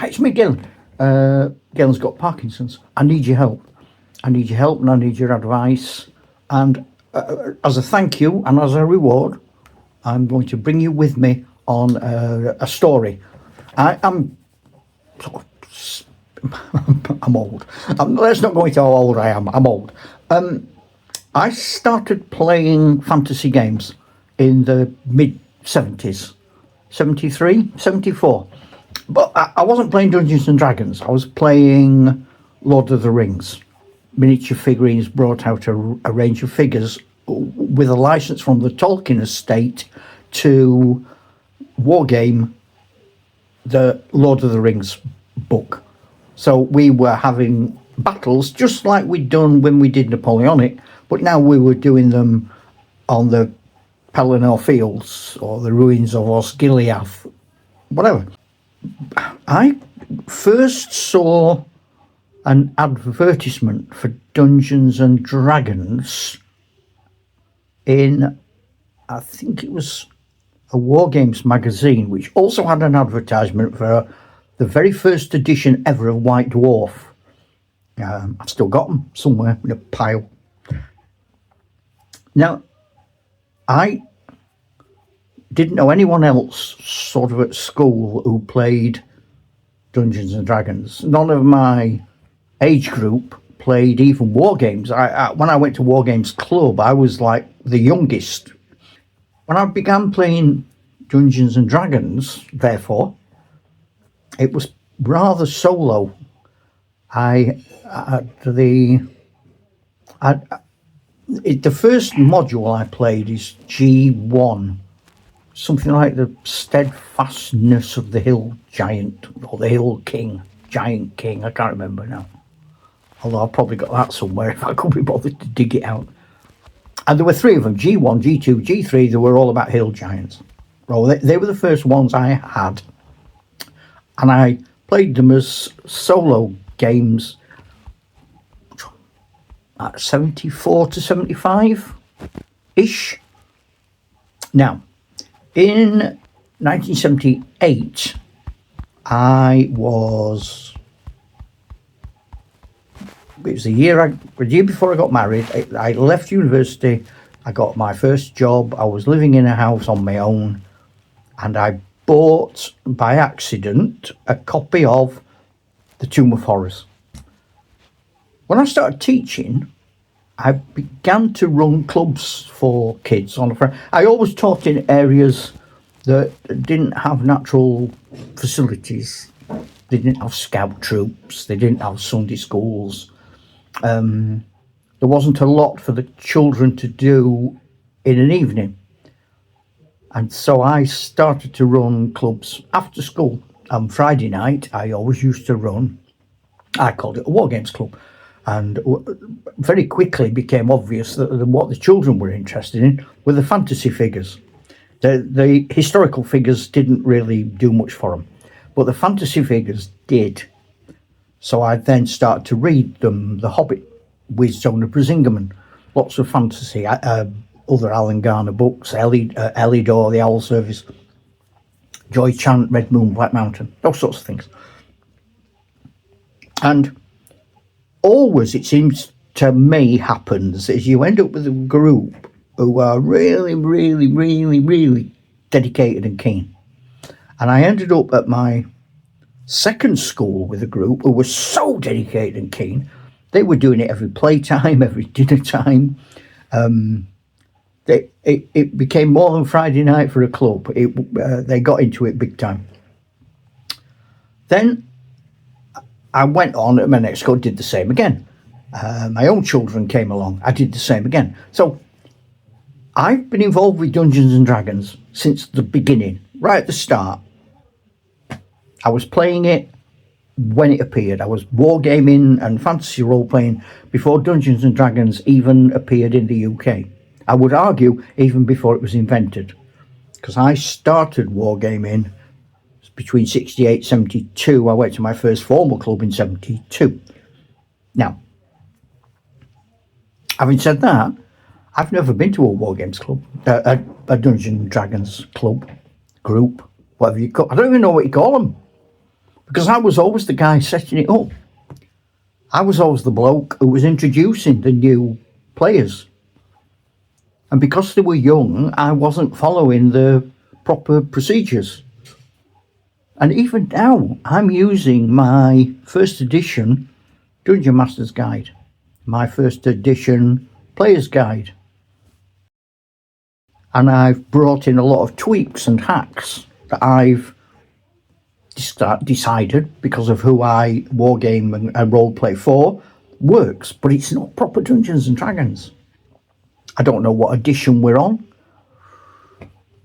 It's me, Gillen. Gillen's got Parkinson's. I need your help. I need your help and I need your advice. And as a thank you and as a reward, I'm going to bring you with me on a story. I'm old. Let's not go into how old I am. I'm old. I started playing fantasy games in the mid-70s, 73, 74. But I wasn't playing Dungeons and Dragons. I was playing Lord of the Rings. Miniature figurines brought out a range of figures with a license from the Tolkien estate to wargame the Lord of the Rings book. So we were having battles just like we'd done when we did Napoleonic, but now we were doing them on the Pelennor Fields or the ruins of Osgiliath, whatever. I first saw an advertisement for Dungeons and Dragons in, I think it was a War Games magazine, which also had an advertisement for the very first edition ever of White Dwarf. I've still got them somewhere in a pile. Now, I didn't know anyone else sort of at school who played Dungeons and Dragons. None of my age group played even War Games. When I went to War Games Club, I was like the youngest. When I began playing Dungeons and Dragons, therefore, it was rather solo. The first module I played is G1, something like the steadfastness of the hill giant or the hill king, giant king. I can't remember now. Although I've probably got that somewhere if I could be bothered to dig it out. And there were three of them, G1, G2, G3. They were all about hill giants. Well, they were the first ones I had. And I played them as solo games at 74 to 75-ish. Now, in 1978, it was the year before I got married. I left university. I got my first job. I was living in a house on my own, and I bought by accident a copy of The Tomb of Horrors. When I started teaching, I began to run clubs for kids on a Friday. I always taught in areas that didn't have natural facilities. They didn't have scout troops. They didn't have Sunday schools. There wasn't a lot for the children to do in an evening. And so I started to run clubs after school. Friday night, I always used to run, I called it a War Games Club. And very quickly became obvious that what the children were interested in were the fantasy figures. The historical figures didn't really do much for them, but the fantasy figures did. So I then started to read them, The Hobbit with Zona Brisingamen, lots of fantasy, other Alan Garner books, Elidor, The Owl Service, Joy Chant, Red Moon, Black Mountain, those sorts of things. And always, it seems to me, happens is you end up with a group who are really, really, really, really dedicated and keen. And I ended up at my second school with a group who were so dedicated and keen. They were doing it every playtime, every dinner time. It became more than Friday night for a club. They got into it big time. Then I went on at my next school, did the same again. My own children came along. I did the same again. So I've been involved with Dungeons and Dragons since the beginning, right at the start. I was playing it when it appeared. I was wargaming and fantasy role-playing before Dungeons and Dragons even appeared in the UK. I would argue even before it was invented, because I started wargaming between 68 and 72. I went to my first formal club in 72. Now, having said that, I've never been to a War Games club, a Dungeons and Dragons club, group, whatever you call. I don't even know what you call them. because I was always the guy setting it up. I was always the bloke who was introducing the new players. And because they were young, I wasn't following the proper procedures. And even now, I'm using my first edition Dungeon Master's Guide, my first edition Player's Guide. And I've brought in a lot of tweaks and hacks that I've decided, because of who I wargame and roleplay for, works, but it's not proper Dungeons and Dragons. I don't know what edition we're on.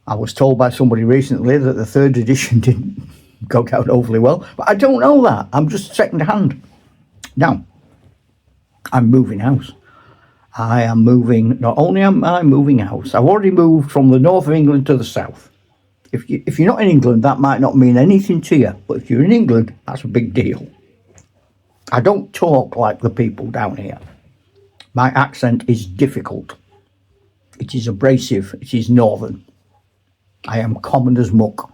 I was told by somebody recently that the 3rd edition didn't go down overly well, but I don't know that. I'm just second hand. Now, I'm moving house. I am moving, not only am I moving house, I've already moved from the north of England to the south. If you're not in England, that might not mean anything to you, but if you're in England, that's a big deal. I don't talk like the people down here. My accent is difficult. It is abrasive. It is northern. I am common as muck.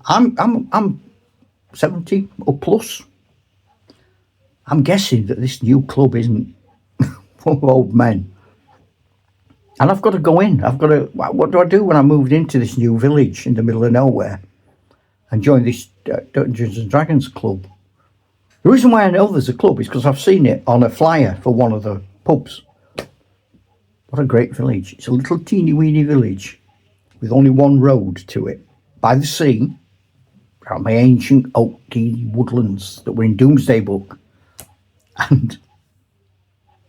I'm 70 or plus. I'm guessing that this new club isn't full of old men. And I've got to go in. What do I do when I moved into this new village in the middle of nowhere and join this Dungeons and Dragons club? The reason why I know there's a club is because I've seen it on a flyer for one of the pubs. What a great village. It's a little teeny weeny village with only one road to it. By the sea, around my ancient oaky woodlands that were in Doomsday Book. And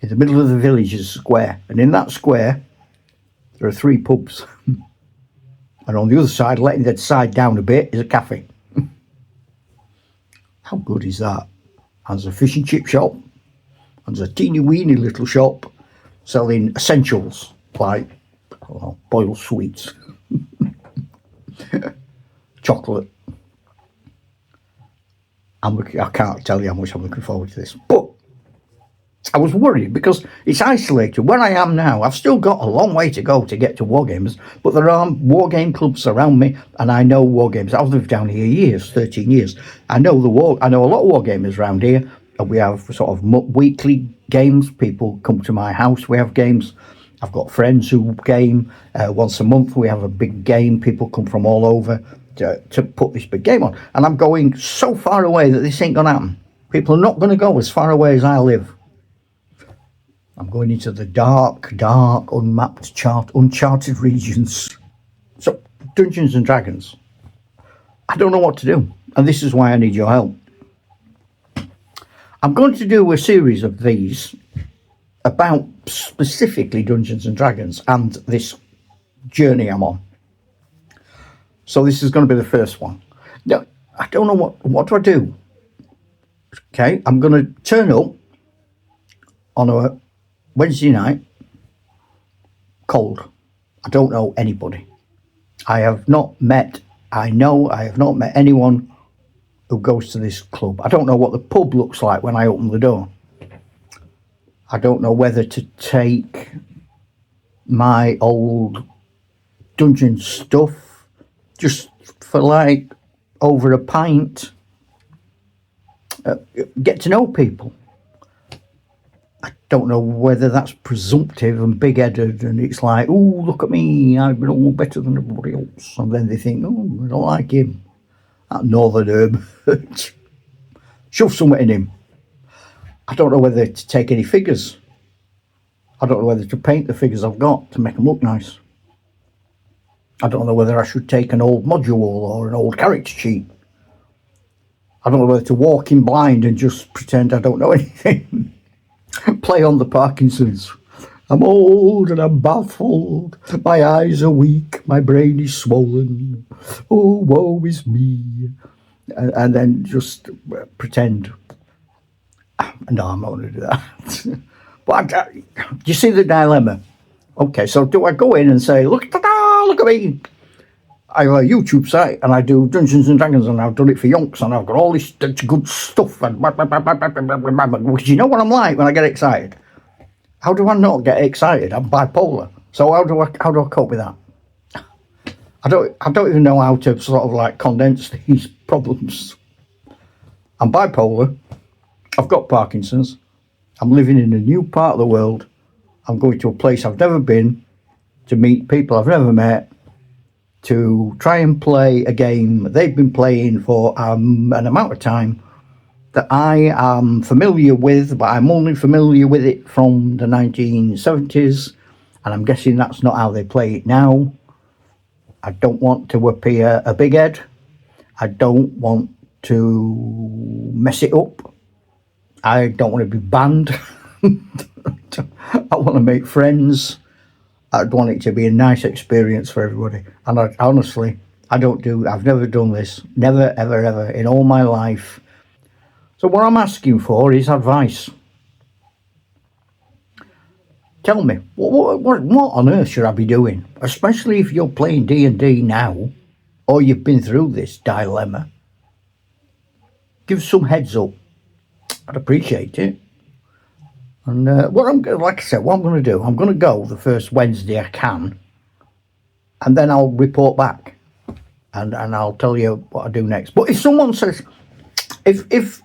in the middle of the village is a square. And in that square, there are 3 pubs. And on the other side, letting that side down a bit, is a cafe. How good is that? And there's a fish and chip shop. And there's a teeny weeny little shop selling essentials like boiled sweets, chocolate. I can't tell you how much I'm looking forward to this. But I was worried because it's isolated. Where I am now, I've still got a long way to go to get to Wargamers, but there are wargame clubs around me, and I know wargames. I've lived down here years, 13 years. I know a lot of wargamers around here, and we have sort of weekly games. People come to my house, we have games. I've got friends who game once a month. We have a big game. People come from all over to put this big game on. And I'm going so far away that this ain't going to happen. People are not going to go as far away as I live. I'm going into the dark, unmapped, uncharted regions. So, Dungeons and Dragons. I don't know what to do. And this is why I need your help. I'm going to do a series of these about specifically Dungeons and Dragons and this journey I'm on. So this is going to be the first one. Now, I don't know what do I do? Okay, I'm going to turn up on a Wednesday night, cold. I don't know anybody. I have not met anyone who goes to this club. I don't know what the pub looks like when I open the door. I don't know whether to take my old dungeon stuff just for like over a pint. Get to know people. I don't know whether that's presumptive and big-headed and it's like, oh, look at me, I've been all better than everybody else. And then they think, oh, I don't like him. That northern herb. Shove something in him. I don't know whether to take any figures. I don't know whether to paint the figures I've got to make them look nice. I don't know whether I should take an old module or an old character sheet. I don't know whether to walk in blind and just pretend I don't know anything. Play on the Parkinson's. I'm old and I'm baffled. My eyes are weak. My brain is swollen. Oh, woe is me. And then just pretend. No, I'm not going to do that. But do you see the dilemma? Okay, so do I go in and say, look, ta-da, look at me. I have a YouTube site and I do Dungeons and Dragons and I've done it for yonks and I've got all this good stuff and because you know what I'm like when I get excited. How do I not get excited? I'm bipolar. So how do I cope with that? I don't even know how to sort of like condense these problems. I'm bipolar. I've got Parkinson's. I'm living in a new part of the world. I'm going to a place I've never been to meet people I've never met, to try and play a game they've been playing for an amount of time that I am familiar with, but I'm only familiar with it from the 1970s, and I'm guessing that's not how they play it now. I don't want to appear a big head. I don't want to mess it up. I don't want to be banned. I want to make friends. I'd want it to be a nice experience for everybody. And honestly, I've never done this. Never, ever, ever in all my life. So what I'm asking for is advice. Tell me, what on earth should I be doing? Especially if you're playing D&D now, or you've been through this dilemma. Give some heads up. I'd appreciate it. And what I'm going to do, I'm going to go the first Wednesday I can, and then I'll report back, and I'll tell you what I do next. But if someone says, if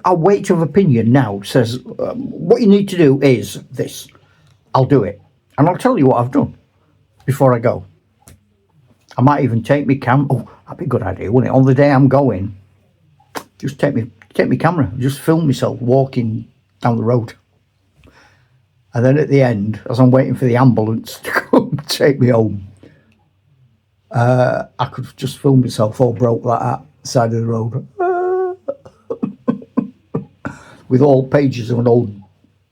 a weight of opinion now says what you need to do is this, I'll do it, and I'll tell you what I've done before I go. I might even take my Oh, that'd be a good idea, wouldn't it? On the day I'm going, just take my camera, just film myself walking down the road. And then at the end, as I'm waiting for the ambulance to come take me home, I could just film myself all broke like that, side of the road. With all pages of an old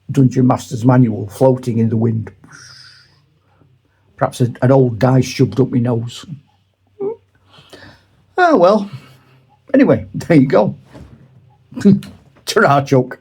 Dungeon Master's manual floating in the wind. Perhaps an old die shoved up my nose. Oh, well. Anyway, there you go. Ta-ra, Chuck.